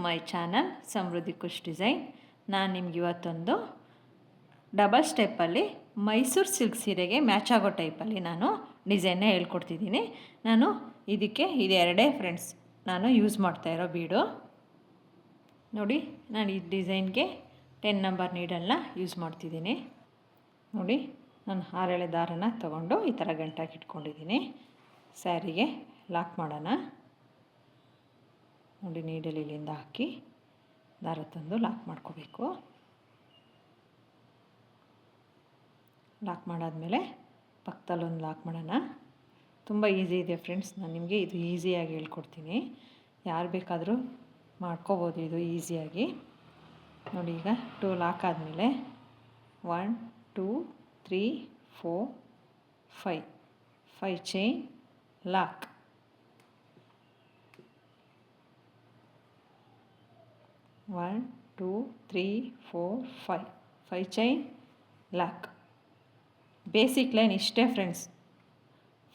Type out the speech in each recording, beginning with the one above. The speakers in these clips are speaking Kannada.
My channel Samriddhi Khush design. ನಾನು ನಿಮ್ಗೆ ಇವತ್ತೊಂದು ಡಬಲ್ ಸ್ಟೆಪ್ಪಲ್ಲಿ ಮೈಸೂರು ಸಿಲ್ಕ್ ಸೀರೆಗೆ ಮ್ಯಾಚ್ ಆಗೋ ಟೈಪಲ್ಲಿ ನಾನು ಡಿಸೈನ್ನ ಹೇಳ್ಕೊಡ್ತಿದ್ದೀನಿ. ನಾನು ಇದಕ್ಕೆ ಇದೆರಡೇ ಫ್ರೆಂಡ್ಸ್ ನಾನು ಯೂಸ್ ಮಾಡ್ತಾಯಿರೋ ಬೀಡು. ನೋಡಿ, ನಾನು ಈ ಡಿಸೈನ್ಗೆ 10 ನಂಬರ್ ನೀಡಲ್ನ ಯೂಸ್ ಮಾಡ್ತಿದ್ದೀನಿ. ನೋಡಿ, ನಾನು 6 ಎಳೆ ದಾರನ ತೊಗೊಂಡು ಈ ಥರ ಗಂಟಾಗಿ ಇಟ್ಕೊಂಡಿದ್ದೀನಿ. ಸ್ಯಾರಿಗೆ ಲಾಕ್ ಮಾಡೋಣ. ನೋಡಿ, ನೀಡಲ್ ಇಲ್ಲಿಂದ ಹಾಕಿ ದಾರ ತಂದು ಲಾಕ್ ಮಾಡ್ಕೋಬೇಕು. ಲಾಕ್ ಮಾಡಾದಮೇಲೆ ಪಕ್ಕದಲ್ಲೊಂದು ಲಾಕ್ ಮಾಡೋಣ. ತುಂಬ ಈಸಿ ಇದೆ ಫ್ರೆಂಡ್ಸ್, ನಾನು ನಿಮಗೆ ಇದು ಈಸಿಯಾಗಿ ಹೇಳ್ಕೊಡ್ತೀನಿ. ಯಾರು ಬೇಕಾದರೂ ಮಾಡ್ಕೋಬೋದು ಇದು ಈಸಿಯಾಗಿ. ನೋಡಿ, ಈಗ 2 ಲಾಕ್ ಆದಮೇಲೆ 1 2 3 4 5 chain lock. 1 2 3 4 5 chain lock. Basic line ಇಷ್ಟೇ ಫ್ರೆಂಡ್ಸ್.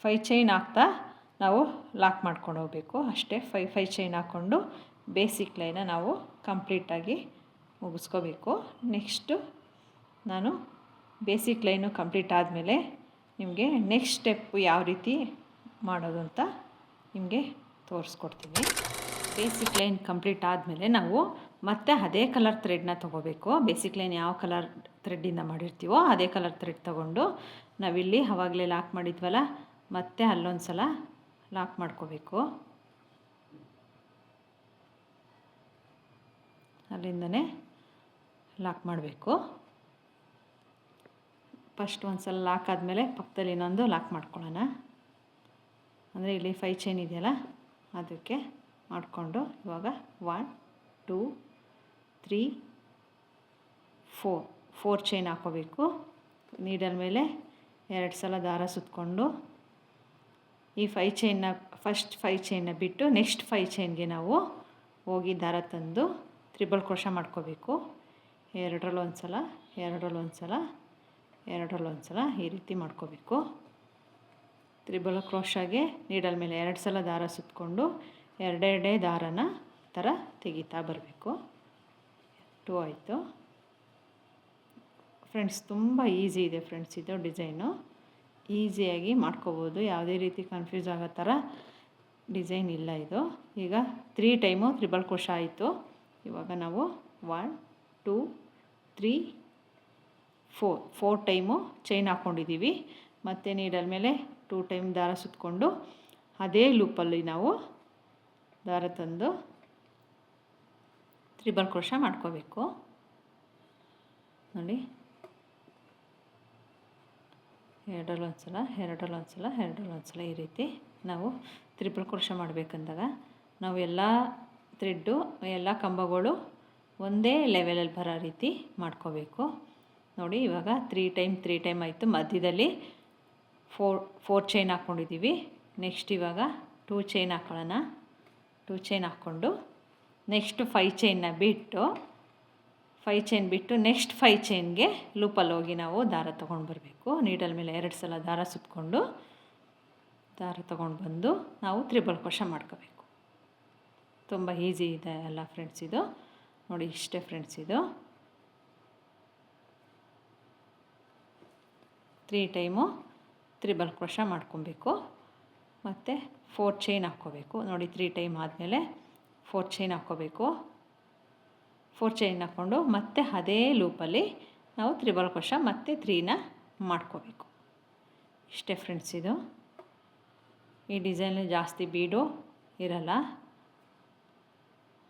5 ಚೈನ್ ಹಾಕ್ತಾ ನಾವು ಲಾಕ್ ಮಾಡ್ಕೊಂಡು ಹೋಗಬೇಕು ಅಷ್ಟೇ. 5 ಚೈನ್ ಹಾಕ್ಕೊಂಡು ಬೇಸಿಕ್ ಲೈನ ನಾವು ಕಂಪ್ಲೀಟಾಗಿ ಮುಗಿಸ್ಕೋಬೇಕು. ನೆಕ್ಸ್ಟು ನಾನು ಬೇಸಿಕ್ ಲೈನು ಕಂಪ್ಲೀಟ್ ಆದಮೇಲೆ ನಿಮಗೆ ನೆಕ್ಸ್ಟ್ ಸ್ಟೆಪ್ಪು ಯಾವ ರೀತಿ ಮಾಡೋದು ಅಂತ ನಿಮಗೆ ತೋರಿಸ್ಕೊಡ್ತೀನಿ. ಬೇಸಿಕ್ ಲೈನ್ ಕಂಪ್ಲೀಟ್ ಆದಮೇಲೆ ನಾವು ಮತ್ತೆ ಅದೇ ಕಲರ್ ಥ್ರೆಡ್ನ ತೊಗೋಬೇಕು. ಬೇಸಿಕ್ ಲೈನ್ ಯಾವ ಕಲರ್ ಥ್ರೆಡ್ಡಿಂದ ಮಾಡಿರ್ತೀವೋ ಅದೇ ಕಲರ್ ಥ್ರೆಡ್ ತೊಗೊಂಡು ನಾವಿಲ್ಲಿ ಆವಾಗಲೇ ಲಾಕ್ ಮಾಡಿದ್ವಲ್ಲ, ಮತ್ತೆ ಅಲ್ಲೊಂದು ಸಲ ಲಾಕ್ ಮಾಡ್ಕೋಬೇಕು. ಅಲ್ಲಿಂದನೇ ಲಾಕ್ ಮಾಡಬೇಕು. ಫಸ್ಟ್ ಒಂದು ಸಲ ಲಾಕ್ ಆದಮೇಲೆ ಪಕ್ಕದಲ್ಲಿ ಇನ್ನೊಂದು ಲಾಕ್ ಮಾಡ್ಕೊಳ್ಳೋಣ. ಅಂದರೆ ಇಲ್ಲಿ 5 ಚೈನ್ ಇದೆಯಲ್ಲ ಅದಕ್ಕೆ ಮಾಡಿಕೊಂಡು ಇವಾಗ 1 2 3 4 ಚೈನ್ ಹಾಕೋಬೇಕು. ನೀಡಲ್ ಮೇಲೆ 2 ಸಲ ದಾರ ಸುತ್ತಕೊಂಡು ಈ 5 ಚೈನ್ನ ಫಸ್ಟ್ 5 ಚೈನ್ನ ಬಿಟ್ಟು ನೆಕ್ಸ್ಟ್ 5 ಚೈನ್ಗೆ ನಾವು ಹೋಗಿ ದಾರ ತಂದು ತ್ರಿಬಲ್ ಕ್ರೋಶ ಮಾಡ್ಕೋಬೇಕು. 2ರಲ್ಲೊಂದು ಸಲ, 2ರಲ್ಲೊಂದು ಸಲ, 2ರಲ್ಲೊಂದು ಸಲ ಈ ರೀತಿ ಮಾಡ್ಕೋಬೇಕು. ತ್ರಿಬಲ್ ಕ್ರೋಶಾಗೆ ನೀಡಲ್ ಮೇಲೆ 2 ಸಲ ದಾರ ಸುತ್ತಕೊಂಡು ಎರಡೆರಡೇ ದಾರನ ಥರ ತೆಗಿತಾ ಬರಬೇಕು. 2 ಆಯಿತು ಫ್ರೆಂಡ್ಸ್. ತುಂಬ ಈಸಿ ಇದೆ ಫ್ರೆಂಡ್ಸ್, ಇದು ಡಿಸೈನು ಈಸಿಯಾಗಿ ಮಾಡ್ಕೋಬೋದು. ಯಾವುದೇ ರೀತಿ ಕನ್ಫ್ಯೂಸ್ ಆಗೋ ಥರ ಡಿಸೈನ್ ಇಲ್ಲ ಇದು. ಈಗ 3 ಟೈಮು ತ್ರಿಬಲ್ ಕ್ರೋಶ ಆಯಿತು. ಇವಾಗ ನಾವು 1 2 3 4 ಟೈಮು ಚೈನ್ ಹಾಕ್ಕೊಂಡಿದ್ದೀವಿ. ಮತ್ತು ನೀಡಲ್ ಮೇಲೆ 2 ಟೈಮ್ ದಾರ ಸುತ್ತಕೊಂಡು ಅದೇ ಲೂಪಲ್ಲಿ ನಾವು ದಾರ ತಂದು ತ್ರಿಬಲ್ ಕ್ರೋಶ ಮಾಡ್ಕೋಬೇಕು. ನೋಡಿ, 2ರಲ್ಲೊಂದು ಸಲ, 2ರಲ್ಲೊಂದು ಸಲ, 2ರಲ್ಲೊಂದು ಸಲ ಈ ರೀತಿ ನಾವು ತ್ರಿಬಲ್ ಕ್ರೋಶ ಮಾಡಬೇಕಂದಾಗ ನಾವು ಎಲ್ಲ ಥ್ರೆಡ್ಡು ಎಲ್ಲ ಕಂಬಗಳು ಒಂದೇ ಲೆವೆಲಲ್ಲಿ ಬರೋ ರೀತಿ ಮಾಡ್ಕೋಬೇಕು. ನೋಡಿ, ಇವಾಗ 3 ಟೈಮ್ ಆಯಿತು. ಮಧ್ಯದಲ್ಲಿ 4 ಚೈನ್ ಹಾಕ್ಕೊಂಡಿದ್ದೀವಿ. ನೆಕ್ಸ್ಟ್ ಇವಾಗ 2 ಚೈನ್ ಹಾಕ್ಕೊಳ್ಳೋಣ. 2 ಚೈನ್ ಹಾಕ್ಕೊಂಡು ನೆಕ್ಸ್ಟ್ 5 ಚೈನ್ನ ಬಿಟ್ಟು 5 ಚೈನ್ ಬಿಟ್ಟು ನೆಕ್ಸ್ಟ್ 5 ಚೈನ್ಗೆ ಲೂಪಲ್ಲಿ ಹೋಗಿ ನಾವು ದಾರ ತೊಗೊಂಡು ಬರಬೇಕು. ನೀಡಲ್ ಮೇಲೆ 2 ಸಲ ದಾರ ಸುತ್ತಕೊಂಡು ದಾರ ತೊಗೊಂಡು ಬಂದು ನಾವು ತ್ರಿಬಲ್ ಕ್ರೋಶ ಮಾಡ್ಕೋಬೇಕು. ತುಂಬ ಈಸಿ ಇದೆ ಅಲ್ಲ ಫ್ರೆಂಡ್ಸ್ ಇದು. ನೋಡಿ, ಇಷ್ಟೇ ಫ್ರೆಂಡ್ಸ್ ಇದು. 3 ಟೈಮು ತ್ರಿಬಲ್ ಕ್ರೋಶ ಮಾಡ್ಕೊಬೇಕು. ಮತ್ತು 4 ಚೈನ್ ಹಾಕ್ಕೋಬೇಕು. ನೋಡಿ, 3 ಟೈಮ್ ಆದಮೇಲೆ 4 ಚೈನ್ ಹಾಕ್ಕೋಬೇಕು. 4 ಚೈನ್ ಹಾಕ್ಕೊಂಡು ಮತ್ತೆ ಅದೇ ಲೂಪಲ್ಲಿ ನಾವು ತ್ರಿಬಲ್ ಕ್ರೋಶ ಮತ್ತು 3ನ ಮಾಡ್ಕೋಬೇಕು. ಇಷ್ಟೇ ಫ್ರೆಂಡ್ಸ್ ಇದು. ಈ ಡಿಸೈನ್ ಜಾಸ್ತಿ ಬೀಡು ಇರಲ್ಲ.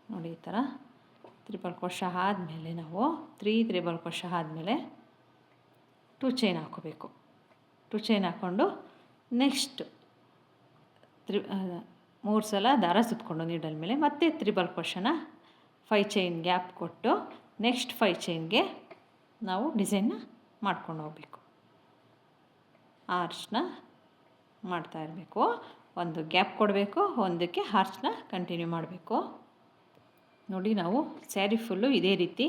ನೋಡಿ, ಈ ಥರ ತ್ರಿಬಲ್ ಕ್ರೋಶ ಆದಮೇಲೆ ನಾವು 3 ತ್ರಿಬಲ್ ಕ್ರೋಶ ಆದಮೇಲೆ 2 ಚೈನ್ ಹಾಕ್ಕೋಬೇಕು. 2 ಚೈನ್ ಹಾಕ್ಕೊಂಡು ನೆಕ್ಸ್ಟ್ 3 ಸಲ ದಾರ ಸುತ್ತಕೊಂಡು ನೀಡಲ್ ಮೇಲೆ ಮತ್ತೆ ತ್ರಿಬಲ್ ಕ್ರೋಶನ 5 ಚೈನ್ ಗ್ಯಾಪ್ ಕೊಟ್ಟು ನೆಕ್ಸ್ಟ್ 5 ಚೈನ್ಗೆ ನಾವು ಡಿಸೈನ್ನ ಮಾಡ್ಕೊಂಡು ಹೋಗಬೇಕು. ಆರ್ಚ್ನ ಮಾಡ್ತಾ ಇರಬೇಕು. ಒಂದು ಗ್ಯಾಪ್ ಕೊಡಬೇಕು, ಒಂದಕ್ಕೆ ಆರ್ಚ್ನ ಕಂಟಿನ್ಯೂ ಮಾಡಬೇಕು. ನೋಡಿ, ನಾವು ಸ್ಯಾರಿ ಫುಲ್ಲು ಇದೇ ರೀತಿ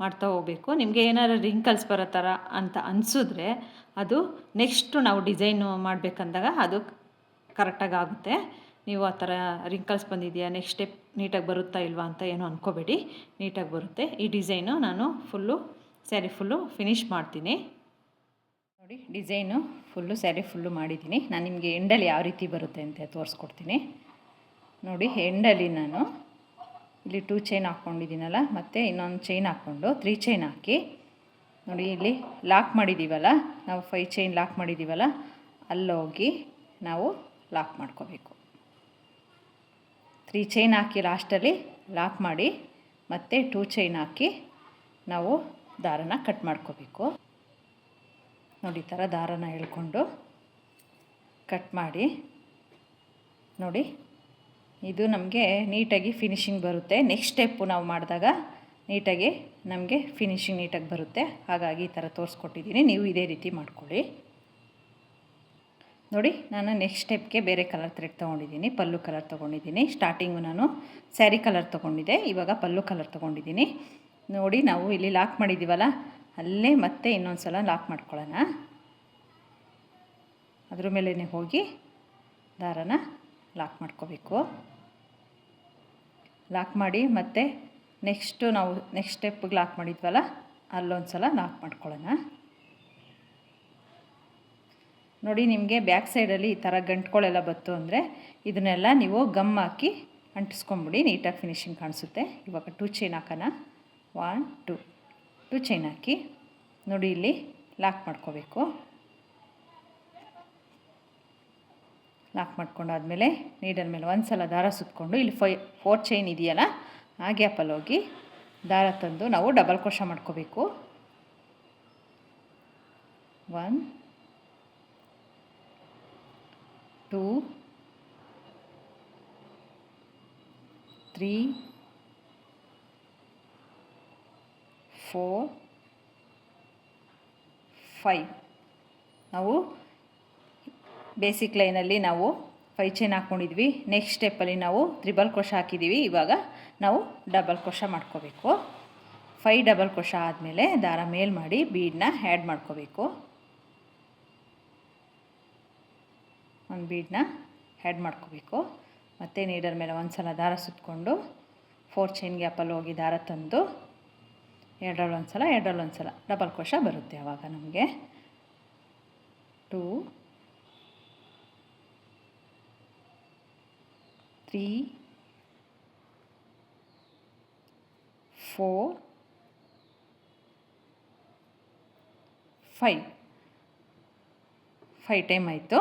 ಮಾಡ್ತಾ ಹೋಗಬೇಕು. ನಿಮಗೆ ಏನಾದ್ರು ರಿಂಕಲ್ಸ್ ಬರೋ ಥರ ಅಂತ ಅನಿಸಿದ್ರೆ ಅದು ನೆಕ್ಸ್ಟು ನಾವು ಡಿಸೈನು ಮಾಡಬೇಕಂದಾಗ ಅದು ಕರೆಕ್ಟಾಗಿ ಆಗುತ್ತೆ. ನೀವು ಆ ಥರ ರಿಂಕಲ್ಸ್ ಬಂದಿದೆಯಾ, ನೀಟಾಗಿ ಬರುತ್ತಾ ಇಲ್ವಾ ಅಂತ ಏನೂ ಅಂದ್ಕೋಬೇಡಿ, ನೀಟಾಗಿ ಬರುತ್ತೆ. ಈ ಡಿಸೈನು ನಾನು ಸ್ಯಾರಿ ಫುಲ್ಲು ಫಿನಿಷ್ ಮಾಡ್ತೀನಿ. ನೋಡಿ, ಡಿಸೈನು ಸ್ಯಾರಿ ಫುಲ್ಲು ಮಾಡಿದ್ದೀನಿ. ನಾನು ನಿಮಗೆ ಎಂಡಲ್ಲಿ ಯಾವ ರೀತಿ ಬರುತ್ತೆ ಅಂತ ತೋರಿಸ್ಕೊಡ್ತೀನಿ. ನೋಡಿ, ಎಂಡಲ್ಲಿ ನಾನು ಇಲ್ಲಿ 2 ಚೈನ್ ಹಾಕ್ಕೊಂಡಿದ್ದೀನಲ್ಲ, ಮತ್ತು ಇನ್ನೊಂದು ಚೈನ್ ಹಾಕ್ಕೊಂಡು 3 ಚೈನ್ ಹಾಕಿ, ನೋಡಿ ಇಲ್ಲಿ ಲಾಕ್ ಮಾಡಿದ್ದೀವಲ್ಲ, ನಾವು 5 ಚೈನ್ ಲಾಕ್ ಮಾಡಿದ್ದೀವಲ್ಲ, ಅಲ್ಲೋಗಿ ನಾವು ಲಾಕ್ ಮಾಡ್ಕೋಬೇಕು. 3 ಚೈನ್ ಹಾಕಿ ಲಾಸ್ಟಲ್ಲಿ ಲಾಕ್ ಮಾಡಿ, ಮತ್ತು 2 ಚೈನ್ ಹಾಕಿ ನಾವು ದಾರನ ಕಟ್ ಮಾಡ್ಕೋಬೇಕು. ನೋಡಿ, ಈ ಥರ ದಾರನ ಎಳ್ಕೊಂಡು ಕಟ್ ಮಾಡಿ. ನೋಡಿ, ಇದು ನಮಗೆ ನೀಟಾಗಿ ಫಿನಿಶಿಂಗ್ ಬರುತ್ತೆ. ನೆಕ್ಸ್ಟ್ ಸ್ಟೆಪ್ಪು ನಾವು ಮಾಡಿದಾಗ ನೀಟಾಗಿ ನಮಗೆ ಫಿನಿಶಿಂಗ್ ನೀಟಾಗಿ ಬರುತ್ತೆ. ಹಾಗಾಗಿ ಈ ಥರ ತೋರಿಸ್ಕೊಟ್ಟಿದ್ದೀನಿ, ನೀವು ಇದೇ ರೀತಿ ಮಾಡ್ಕೊಳ್ಳಿ. ನೋಡಿ, ನಾನು ನೆಕ್ಸ್ಟ್ ಸ್ಟೆಪ್ಗೆ ಬೇರೆ ಕಲರ್ ಥ್ರೆಡ್ ತೊಗೊಂಡಿದ್ದೀನಿ, ಪಲ್ಲು ಕಲರ್ ತೊಗೊಂಡಿದ್ದೀನಿ. ಸ್ಟಾರ್ಟಿಂಗು ನಾನು ಸ್ಯಾರಿ ಕಲರ್ ತೊಗೊಂಡಿದ್ದೆ, ಇವಾಗ ಪಲ್ಲು ಕಲರ್ ತೊಗೊಂಡಿದ್ದೀನಿ. ನೋಡಿ, ನಾವು ಇಲ್ಲಿ ಲಾಕ್ ಮಾಡಿದ್ದೀವಲ್ಲ, ಅಲ್ಲೇ ಮತ್ತೆ ಇನ್ನೊಂದು ಸಲ ಲಾಕ್ ಮಾಡ್ಕೊಳ್ಳೋಣ. ಅದ್ರ ಮೇಲೇ ಹೋಗಿ ದಾರನ ಲಾಕ್ ಮಾಡ್ಕೋಬೇಕು. ಲಾಕ್ ಮಾಡಿ ಮತ್ತೆ ನಾವು ನೆಕ್ಸ್ಟ್ ಸ್ಟೆಪ್ಪಿಗೆ ಲಾಕ್ ಮಾಡಿದ್ವಲ್ಲ, ಅಲ್ಲೊಂದು ಸಲ ಲಾಕ್ ಮಾಡ್ಕೊಳ್ಳೋಣ. ನೋಡಿ, ನಿಮಗೆ ಬ್ಯಾಕ್ ಸೈಡಲ್ಲಿ ಈ ಥರ ಗಂಟುಗಳೆಲ್ಲ ಬತ್ತು ಅಂದರೆ ಇದನ್ನೆಲ್ಲ ನೀವು ಗಮ್ ಹಾಕಿ ಅಂಟಿಸ್ಕೊಂಬಿಡಿ, ನೀಟಾಗಿ ಫಿನಿಶಿಂಗ್ ಕಾಣಿಸುತ್ತೆ. ಇವಾಗ 2 ಚೈನ್ ಹಾಕೋಣ. 1 2 ಚೈನ್ ಹಾಕಿ, ನೋಡಿ ಇಲ್ಲಿ ಲಾಕ್ ಮಾಡ್ಕೋಬೇಕು. ಲಾಕ್ ಮಾಡ್ಕೊಂಡಾದಮೇಲೆ ನೀಡಲ್ ಮೇಲೆ ಒಂದು ಸಲ ದಾರ ಸುತ್ತಕೊಂಡು ಇಲ್ಲಿ 4 ಚೈನ್ ಇದೆಯಲ್ಲ, ಆ ಗ್ಯಾಪಲ್ಲಿ ಹೋಗಿ ದಾರ ತಂದು ನಾವು ಡಬಲ್ ಕ್ರೋಶಾ ಮಾಡ್ಕೋಬೇಕು. 1 2 3 4 5. ನಾವು ಬೇಸಿಕ್ ಲೈನಲ್ಲಿ ನಾವು 5 ಚೈನ್ ಹಾಕ್ಕೊಂಡಿದ್ವಿ. ನೆಕ್ಸ್ಟ್ ಸ್ಟೆಪ್ಪಲ್ಲಿ ನಾವು ತ್ರಿಬಲ್ ಕ್ರೋಶಾ ಹಾಕಿದ್ದೀವಿ. ಇವಾಗ ನಾವು ಡಬಲ್ ಕ್ರೋಶಾ ಮಾಡ್ಕೋಬೇಕು. 5 ಡಬಲ್ ಕ್ರೋಶಾ ಆದಮೇಲೆ ದಾರ ಮೇಲ್ ಮಾಡಿ ಬೀಡನ್ನ ಆ್ಯಡ್ ಮಾಡ್ಕೋಬೇಕು. ಒಂದು ಬೀಡನ್ನ ಆ್ಯಡ್ ಮಾಡ್ಕೋಬೇಕು. ಮತ್ತು ನೀಡಲ್ ಮೇಲೆ ಒಂದು ಸಲ ದಾರ ಸುತ್ತಕೊಂಡು 4 ಚೈನ್ ಗ್ಯಾಪಲ್ಲಿ ಹೋಗಿ ದಾರ ತಂದು ಎರಡರಲ್ಲೊಂದು ಸಲ ಡಬಲ್ ಕ್ರೋಶಾ ಬರುತ್ತೆ. ಆವಾಗ ನಮಗೆ 2 3 4 5 ಟೈಮ್ ಆಯಿತು.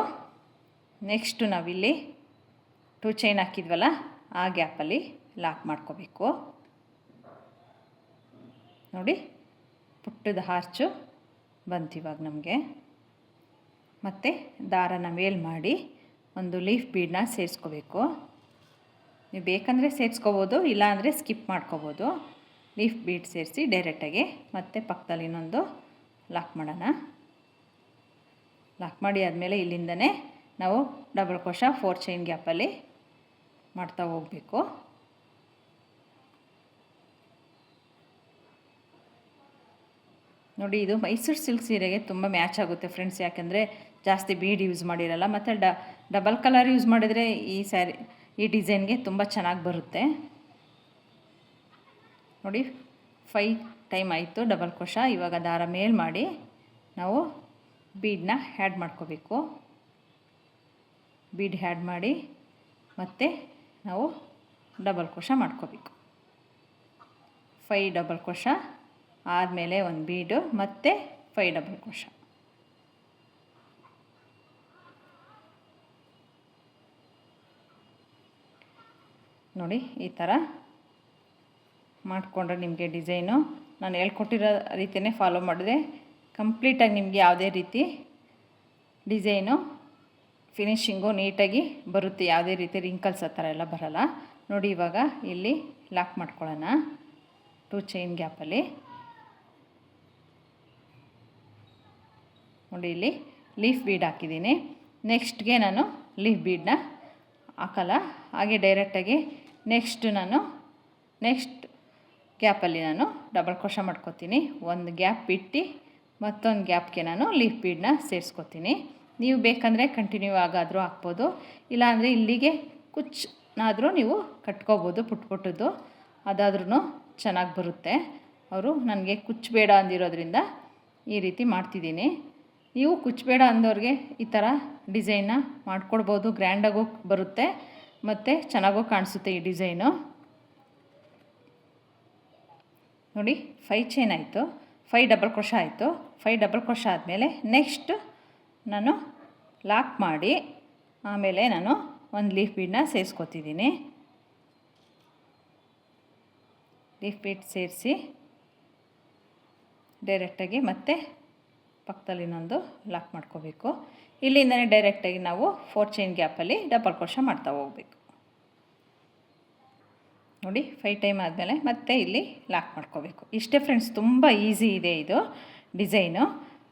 ನೆಕ್ಸ್ಟು ನಾವಿಲ್ಲಿ 2 ಚೈನ್ ಹಾಕಿದ್ವಲ್ಲ, ಆ ಗ್ಯಾಪಲ್ಲಿ ಲಾಕ್ ಮಾಡ್ಕೋಬೇಕು. ನೋಡಿ, ಪುಟ್ಟದ ಹಾರ್ಚು ಬಂತು ಇವಾಗ ನಮಗೆ. ಮತ್ತು ದಾರನ ಮೇಲ್ ಮಾಡಿ ಒಂದು ಲೀಫ್ ಬೀಡನ್ನ ಸೇರಿಸ್ಕೋಬೇಕು. ನೀವು ಬೇಕಂದರೆ ಸೇರಿಸ್ಕೋಬೋದು, ಇಲ್ಲಾಂದರೆ ಸ್ಕಿಪ್ ಮಾಡ್ಕೋಬೋದು. ಲೀಫ್ ಬೀಡ್ ಸೇರಿಸಿ ಡೈರೆಕ್ಟಾಗಿ ಮತ್ತೆ ಪಕ್ಕದಲ್ಲಿ ಇನ್ನೊಂದು ಲಾಕ್ ಮಾಡೋಣ. ಲಾಕ್ ಮಾಡಿ ಆದಮೇಲೆ ಇಲ್ಲಿಂದನೇ ನಾವು ಡಬಲ್ ಕ್ರೋಶಾ 4 ಚೈನ್ ಗ್ಯಾಪಲ್ಲಿ ಮಾಡ್ತಾ ಹೋಗಬೇಕು. ನೋಡಿ, ಇದು ಮೈಸೂರು ಸಿಲ್ಕ್ ಸೀರೆಗೆ ತುಂಬ ಮ್ಯಾಚ್ ಆಗುತ್ತೆ ಫ್ರೆಂಡ್ಸ್, ಯಾಕೆಂದರೆ ಜಾಸ್ತಿ ಬೀಡ್ ಯೂಸ್ ಮಾಡಿರಲ್ಲ. ಮತ್ತು ಡಬಲ್ ಕಲರ್ ಯೂಸ್ ಮಾಡಿದರೆ ಈ ಡಿಸೈನ್ಗೆ ತುಂಬ ಚೆನ್ನಾಗಿ ಬರುತ್ತೆ. ನೋಡಿ, 5 ಟೈಮ್ ಆಯಿತು ಡಬಲ್ ಕ್ರೋಶಾ. ಇವಾಗ ದಾರ ಮೇಲ್ ಮಾಡಿ ನಾವು ಬೀಡನ್ನ ಆ್ಯಡ್ ಮಾಡ್ಕೋಬೇಕು. ಬೀಡ್ ಆ್ಯಡ್ ಮಾಡಿ ಮತ್ತು ನಾವು ಡಬಲ್ ಕ್ರೋಶಾ ಮಾಡ್ಕೋಬೇಕು. 5 ಡಬಲ್ ಕ್ರೋಶಾ ಆದಮೇಲೆ ಒಂದು ಬೀಡು ಮತ್ತು 5 ಡಬಲ್ ಕ್ರೋಶಾ. ನೋಡಿ, ಈ ಥರ ಮಾಡಿಕೊಂಡ್ರೆ ನಿಮಗೆ ಡಿಸೈನು ನಾನು ಹೇಳ್ಕೊಟ್ಟಿರೋ ರೀತಿಯೇ ಫಾಲೋ ಮಾಡಿದ್ರೆ ಕಂಪ್ಲೀಟಾಗಿ ನಿಮಗೆ ಯಾವುದೇ ರೀತಿ ಡಿಸೈನು ಫಿನಿಶಿಂಗು ನೀಟಾಗಿ ಬರುತ್ತೆ. ಯಾವುದೇ ರೀತಿ ರಿಂಕಲ್ಸ್ ಆ ಥರ ಎಲ್ಲ ಬರೋಲ್ಲ. ನೋಡಿ, ಇವಾಗ ಇಲ್ಲಿ ಲಾಕ್ ಮಾಡ್ಕೊಳ್ಳೋಣ 2 ಚೈನ್ ಗ್ಯಾಪಲ್ಲಿ. ನೋಡಿ, ಇಲ್ಲಿ ಲೀಫ್ ಬೀಡ್ ಹಾಕಿದ್ದೀನಿ. ನೆಕ್ಸ್ಟ್ಗೆ ನಾನು ಲೀಫ್ ಬೀಡನ್ನ ಹಾಕಲ್ಲ, ಹಾಗೆ ಡೈರೆಕ್ಟಾಗಿ ನೆಕ್ಸ್ಟ್ ಗ್ಯಾಪಲ್ಲಿ ನಾನು ಡಬಲ್ ಕ್ರೋಶಾ ಮಾಡ್ಕೋತೀನಿ. ಒಂದು ಗ್ಯಾಪ್ ಬಿಟ್ಟು ಮತ್ತೊಂದು ಗ್ಯಾಪ್ಗೆ ನಾನು ಲೀಫ್ ಬೀಡನ್ನ ಸೇರಿಸ್ಕೋತೀನಿ. ನೀವು ಬೇಕಂದರೆ ಕಂಟಿನ್ಯೂ ಆಗಾದರೂ ಹಾಕ್ಬೋದು, ಇಲ್ಲಾಂದರೆ ಇಲ್ಲಿಗೆ ಕುಚ್ಚು ಆದರೂ ನೀವು ಕಟ್ಕೋಬೋದು ಪುಟ್ಟದ್ದು, ಅದಾದ್ರೂ ಚೆನ್ನಾಗಿ ಬರುತ್ತೆ. ಅವರು ನನಗೆ ಕುಚ್ಚಬೇಡ ಅಂದಿರೋದ್ರಿಂದ ಈ ರೀತಿ ಮಾಡ್ತಿದ್ದೀನಿ. ನೀವು ಕುಚ್ಚಬೇಡ ಅಂದವ್ರಿಗೆ ಈ ಥರ ಡಿಸೈನ್ನ ಮಾಡ್ಕೊಡ್ಬೋದು. ಗ್ರ್ಯಾಂಡಾಗೂ ಬರುತ್ತೆ ಮತ್ತು ಚೆನ್ನಾಗೂ ಕಾಣಿಸುತ್ತೆ ಈ ಡಿಸೈನು. ನೋಡಿ 5 ಚೈನ್ ಆಯಿತು, 5 ಡಬಲ್ ಕ್ರೋಶ ಆಯಿತು. 5 ಡಬಲ್ ಕ್ರೋಶ ಆದಮೇಲೆ ನೆಕ್ಸ್ಟ್ ನಾನು ಲಾಕ್ ಮಾಡಿ ಆಮೇಲೆ ನಾನು ಒಂದು ಲೀಫ್ ಬೀಡನ್ನ ಸೇರಿಸ್ಕೊತಿದ್ದೀನಿ. ಲೀಫ್ ಬೀಡ್ ಸೇರಿಸಿ ಡೈರೆಕ್ಟಾಗಿ ಮತ್ತೆ ಪಕ್ಕದಲ್ಲಿ ಇನ್ನೊಂದು ಲಾಕ್ ಮಾಡ್ಕೋಬೇಕು. ಇಲ್ಲಿಂದನೇ ಡೈರೆಕ್ಟಾಗಿ ನಾವು 4 ಚೈನ್ ಗ್ಯಾಪಲ್ಲಿ ಡಬಲ್ ಕ್ರೋಶ ಮಾಡ್ತಾ ಹೋಗಬೇಕು. ನೋಡಿ 5 ಟೈಮ್ ಆದಮೇಲೆ ಮತ್ತೆ ಇಲ್ಲಿ ಲಾಕ್ ಮಾಡ್ಕೋಬೇಕು. ಇಷ್ಟೇ ಫ್ರೆಂಡ್ಸ್, ತುಂಬ ಈಸಿ ಇದೆ ಇದು ಡಿಸೈನು.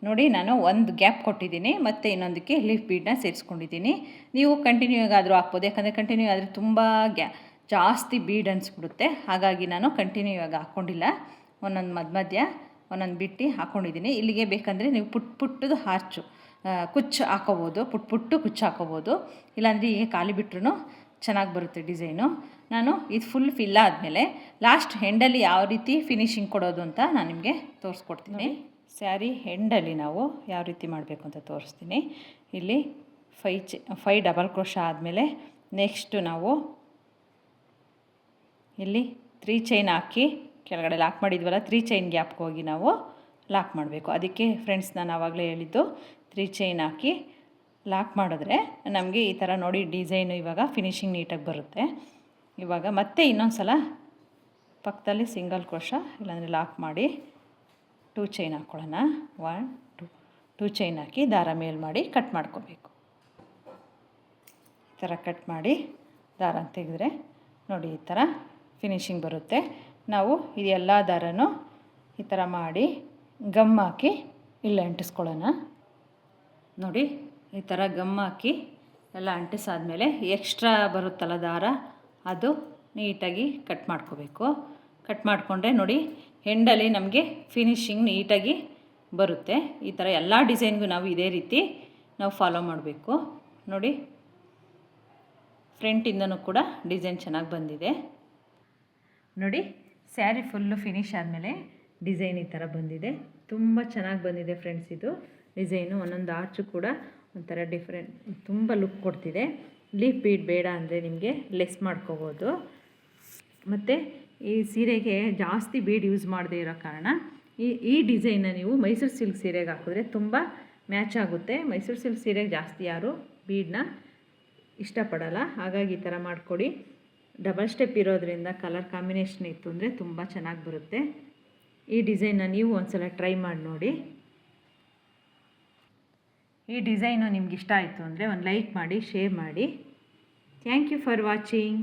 ನೋಡಿ ನಾನು ಒಂದು ಗ್ಯಾಪ್ ಕೊಟ್ಟಿದ್ದೀನಿ ಮತ್ತು ಇನ್ನೊಂದಕ್ಕೆ ಲೀಫ್ ಬೀಡನ್ನ ಸೇರಿಸ್ಕೊಂಡಿದ್ದೀನಿ. ನೀವು ಕಂಟಿನ್ಯೂ ಆಗಾದರೂ ಹಾಕ್ಬೋದು, ಯಾಕಂದರೆ ಕಂಟಿನ್ಯೂ ಆದರೆ ತುಂಬ ಜಾಸ್ತಿ ಬೀಡ್ ಅನಿಸ್ಬಿಡುತ್ತೆ. ಹಾಗಾಗಿ ನಾನು ಕಂಟಿನ್ಯೂ ಆಗಿ ಹಾಕ್ಕೊಂಡಿಲ್ಲ, ಒಂದೊಂದು ಮಧ್ಯ ಒಂದೊಂದು ಬಿಟ್ಟು ಹಾಕ್ಕೊಂಡಿದ್ದೀನಿ. ಇಲ್ಲಿಗೆ ಬೇಕಂದರೆ ನೀವು ಪುಟ್ಟದು ಹಾರ್ಚು ಕುಚ್ಚು ಹಾಕೋಬೋದು, ಪುಟ್ಟು ಕುಚ್ಚು ಹಾಕೋಬೋದು. ಇಲ್ಲಾಂದರೆ ಹೀಗೆ ಖಾಲಿ ಬಿಟ್ರೂ ಚೆನ್ನಾಗಿ ಬರುತ್ತೆ ಡಿಸೈನು. ನಾನು ಇದು ಫುಲ್ ಫಿಲ್ ಆದಮೇಲೆ ಲಾಸ್ಟ್ ಹೆಂಡಲ್ಲಿ ಯಾವ ರೀತಿ ಫಿನಿಶಿಂಗ್ ಕೊಡೋದು ಅಂತ ನಾನು ನಿಮಗೆ ತೋರಿಸ್ಕೊಡ್ತೀನಿ. ಸ್ಯಾರಿ ಹೆಂಡಲ್ಲಿ ನಾವು ಯಾವ ರೀತಿ ಮಾಡಬೇಕು ಅಂತ ತೋರಿಸ್ತೀನಿ. ಇಲ್ಲಿ 5 ಡಬಲ್ ಕ್ರೋಶ ಆದಮೇಲೆ ನೆಕ್ಸ್ಟು ನಾವು ಇಲ್ಲಿ 3 ಚೈನ್ ಹಾಕಿ ಕೆಳಗಡೆ ಲಾಕ್ ಮಾಡಿದ್ವಲ್ಲ, 3 ಚೈನ್ ಗ್ಯಾಪ್ಗೆ ಹೋಗಿ ನಾವು ಲಾಕ್ ಮಾಡಬೇಕು. ಅದಕ್ಕೆ ಫ್ರೆಂಡ್ಸ್ ನಾನು ಆವಾಗಲೇ ಹೇಳಿದ್ದು 3 ಚೈನ್ ಹಾಕಿ ಲಾಕ್ ಮಾಡಿದ್ರೆ ನಮಗೆ ಈ ಥರ ನೋಡಿ ಡಿಸೈನು ಇವಾಗ ಫಿನಿಶಿಂಗ್ ನೀಟಾಗಿ ಬರುತ್ತೆ. ಇವಾಗ ಮತ್ತೆ ಇನ್ನೊಂದು ಸಲ ಪಕ್ಕದಲ್ಲಿ ಸಿಂಗಲ್ ಕ್ರೋಶ ಇಲ್ಲಾಂದರೆ ಲಾಕ್ ಮಾಡಿ 2 ಚೈನ್ ಹಾಕ್ಕೊಳ್ಳೋಣ. 1 2 ಚೈನ್ ಹಾಕಿ ದಾರ ಮೇಲ್ ಮಾಡಿ ಕಟ್ ಮಾಡ್ಕೋಬೇಕು. ಈ ಥರ ಕಟ್ ಮಾಡಿ ದಾರ ತೆಗೆದ್ರೆ ನೋಡಿ ಈ ಥರ ಫಿನಿಶಿಂಗ್ ಬರುತ್ತೆ. ನಾವು ಇದೆಲ್ಲ ದಾರನೂ ಈ ಥರ ಮಾಡಿ ಗಮ್ ಹಾಕಿ ಇಲ್ಲಿ ಅಂಟಿಸ್ಕೊಳ್ಳೋಣ. ನೋಡಿ ಈ ಥರ ಗಮ್ ಹಾಕಿ ಎಲ್ಲ ಅಂಟಿಸಾದ್ಮೇಲೆ ಎಕ್ಸ್ಟ್ರಾ ಬರುತ್ತಲ್ಲ ದಾರ, ಅದು ನೀಟಾಗಿ ಕಟ್ ಮಾಡ್ಕೋಬೇಕು. ಕಟ್ ಮಾಡಿಕೊಂಡ್ರೆ ನೋಡಿ ಹೆಂಡಲ್ಲಿ ನಮಗೆ ಫಿನಿಶಿಂಗ್ ನೀಟಾಗಿ ಬರುತ್ತೆ. ಈ ಥರ ಎಲ್ಲ ಡಿಸೈನ್ಗೂ ನಾವು ಇದೇ ರೀತಿ ನಾವು ಫಾಲೋ ಮಾಡಬೇಕು. ನೋಡಿ ಫ್ರಂಟಿಂದನೂ ಕೂಡ ಡಿಸೈನ್ ಚೆನ್ನಾಗಿ ಬಂದಿದೆ. ನೋಡಿ ಸ್ಯಾರಿ ಫುಲ್ಲು ಫಿನಿಶ್ ಆದಮೇಲೆ ಡಿಸೈನ್ ಈ ಥರ ಬಂದಿದೆ. ತುಂಬ ಚೆನ್ನಾಗಿ ಬಂದಿದೆ ಫ್ರೆಂಡ್ಸ್ ಇದು ಡಿಸೈನು. ಒಂದೊಂದು ಆರ್ಚು ಕೂಡ ಒಂಥರ ಡಿಫ್ರೆಂಟ್, ತುಂಬ ಲುಕ್ ಕೊಡ್ತಿದೆ. ಲೀಫ್ ಬೀಡ್ ಬೇಡ ಅಂದರೆ ನಿಮಗೆ ಲೆಸ್ ಮಾಡ್ಕೋಬೋದು. ಮತ್ತು ಈ ಸೀರೆಗೆ ಜಾಸ್ತಿ ಬೀಡ್ ಯೂಸ್ ಮಾಡದೇ ಇರೋ ಕಾರಣ ಈ ಡಿಸೈನ್ನ ನೀವು ಮೈಸೂರು ಸಿಲ್ಕ್ ಸೀರೆಗೆ ಹಾಕಿದ್ರೆ ತುಂಬ ಮ್ಯಾಚ್ ಆಗುತ್ತೆ. ಮೈಸೂರು ಸಿಲ್ಕ್ ಸೀರೆಗೆ ಜಾಸ್ತಿ ಯಾರು ಬೀಡನ್ನ ಇಷ್ಟಪಡಲ್ಲ, ಹಾಗಾಗಿ ಈ ಥರ ಮಾಡಿಕೊಡಿ. ಡಬಲ್ ಸ್ಟೆಪ್ ಇರೋದ್ರಿಂದ ಕಲರ್ ಕಾಂಬಿನೇಷನ್ ಇತ್ತು ಅಂದರೆ ತುಂಬ ಚೆನ್ನಾಗಿ ಬರುತ್ತೆ. ಈ ಡಿಸೈನ್ನ ನೀವು ಒಂದ್ಸಲ ಟ್ರೈ ಮಾಡಿ ನೋಡಿ. ಈ ಡಿಸೈನು ನಿಮ್ಗೆ ಇಷ್ಟ ಆಯಿತು ಅಂದರೆ ಒಂದು ಲೈಕ್ ಮಾಡಿ, ಶೇರ್ ಮಾಡಿ. Thank you for watching.